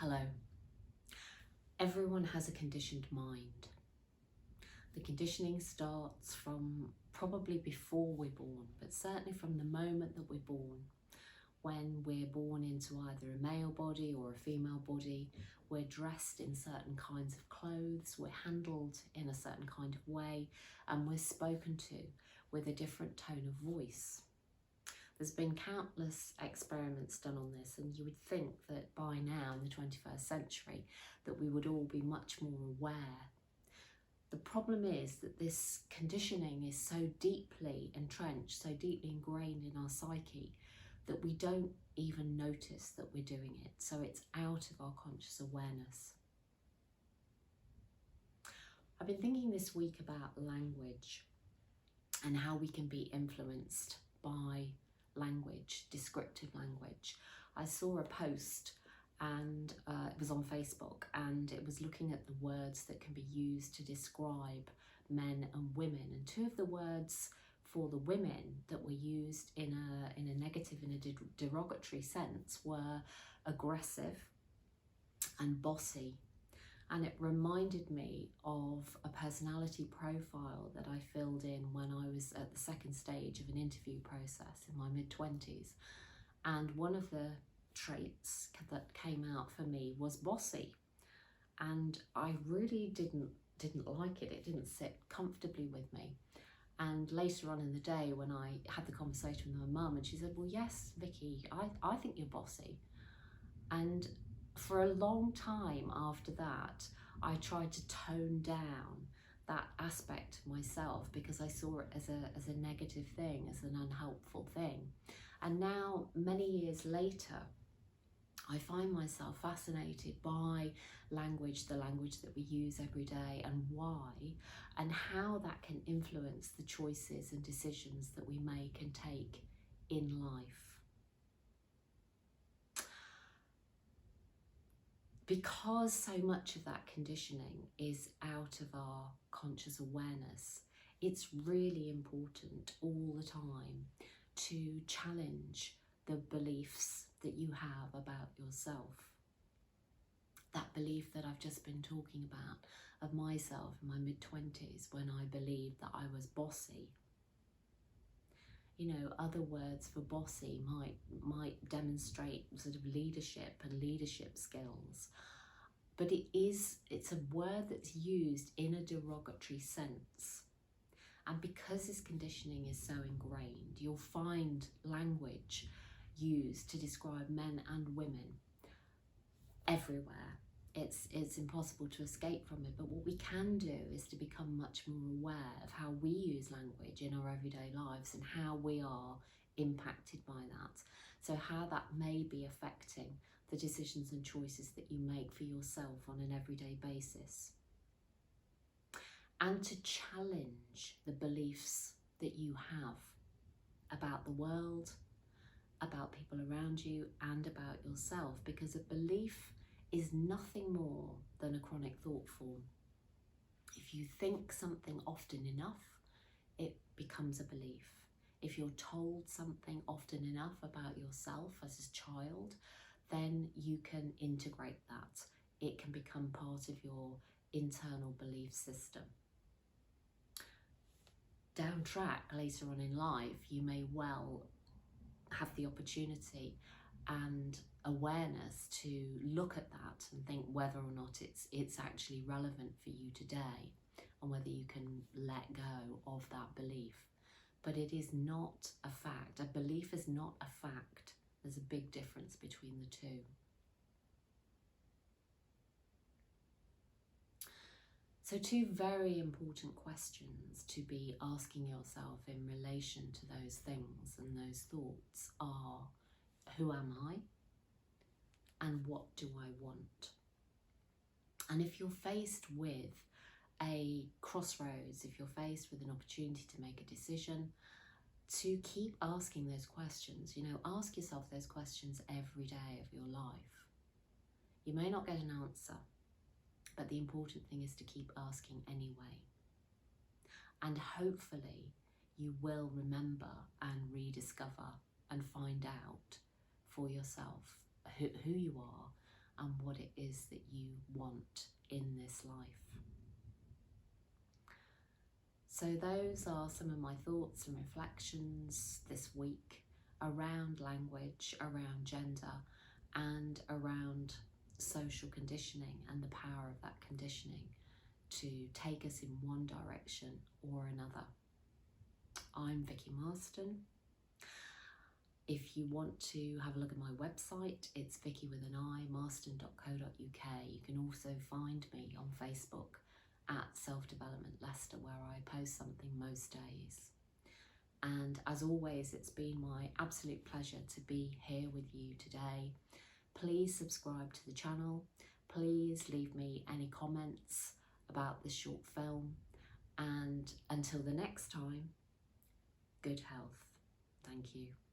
Hello. Everyone has a conditioned mind. The conditioning starts from probably before we're born, but certainly from the moment that we're born. When we're born into either a male body or a female body, we're dressed in certain kinds of clothes, we're handled in a certain kind of way, and we're spoken to with a different tone of voice. There's been countless experiments done on this, and you would think that by now, in the 21st century, that we would all be much more aware. The problem is that this conditioning is so deeply entrenched, so deeply ingrained in our psyche, that we don't even notice that we're doing it. So it's out of our conscious awareness. I've been thinking this week about language and how we can be influenced by language, descriptive language. I saw a post and it was on Facebook, and it was looking at the words that can be used to describe men and women, and two of the words for the women that were used in a negative, in a derogatory sense, were aggressive and bossy. And it reminded me of a personality profile that I filled in when I was at the second stage of an interview process in my mid-20s. And one of the traits that came out for me was bossy. And I really didn't like it. It didn't sit comfortably with me. And later on in the day, when I had the conversation with my mum, and she said, well, yes, Vicky, I think you're bossy. And for a long time after that, I tried to tone down that aspect of myself because I saw it as a negative thing, as an unhelpful thing. And now, many years later, I find myself fascinated by language, the language that we use every day, and why, and how that can influence the choices and decisions that we make and take in life. Because so much of that conditioning is out of our conscious awareness, it's really important all the time to challenge the beliefs that you have about yourself. That belief that I've just been talking about of myself in my mid-20s, when I believed that I was bossy. You know, other words for bossy might demonstrate sort of leadership and leadership skills, but it's a word that's used in a derogatory sense. And because this conditioning is so ingrained, you'll find language used to describe men and women everywhere. It's impossible to escape from it, but what we can do is to become much more aware of how we use language in our everyday lives and how we are impacted by that. So how that may be affecting the decisions and choices that you make for yourself on an everyday basis. And to challenge the beliefs that you have about the world, about people around you, and about yourself, because a belief is nothing more than a chronic thought form. If you think something often enough, it becomes a belief. If you're told something often enough about yourself as a child, then you can integrate that. It can become part of your internal belief system. Down track later on in life, you may well have the opportunity and awareness to look at that and think whether or not it's actually relevant for you today, and whether you can let go of that belief. But it is not a fact. A belief is not a fact. There's a big difference between the two. So two very important questions to be asking yourself in relation to those things and those thoughts are, who am I? And what do I want? And if you're faced with a crossroads, if you're faced with an opportunity to make a decision, to keep asking those questions. You know, ask yourself those questions every day of your life. You may not get an answer, but the important thing is to keep asking anyway. And hopefully you will remember and rediscover and find out for yourself who you are and what it is that you want in this life. So those are some of my thoughts and reflections this week around language, around gender, and around social conditioning and the power of that conditioning to take us in one direction or another. I'm Vicky Marston. If you want to have a look at my website, it's Vicky with an I, marston.co.uk. You can also find me on Facebook at Self Development Leicester, where I post something most days. And as always, it's been my absolute pleasure to be here with you today. Please subscribe to the channel. Please leave me any comments about this short film. And until the next time, good health. Thank you.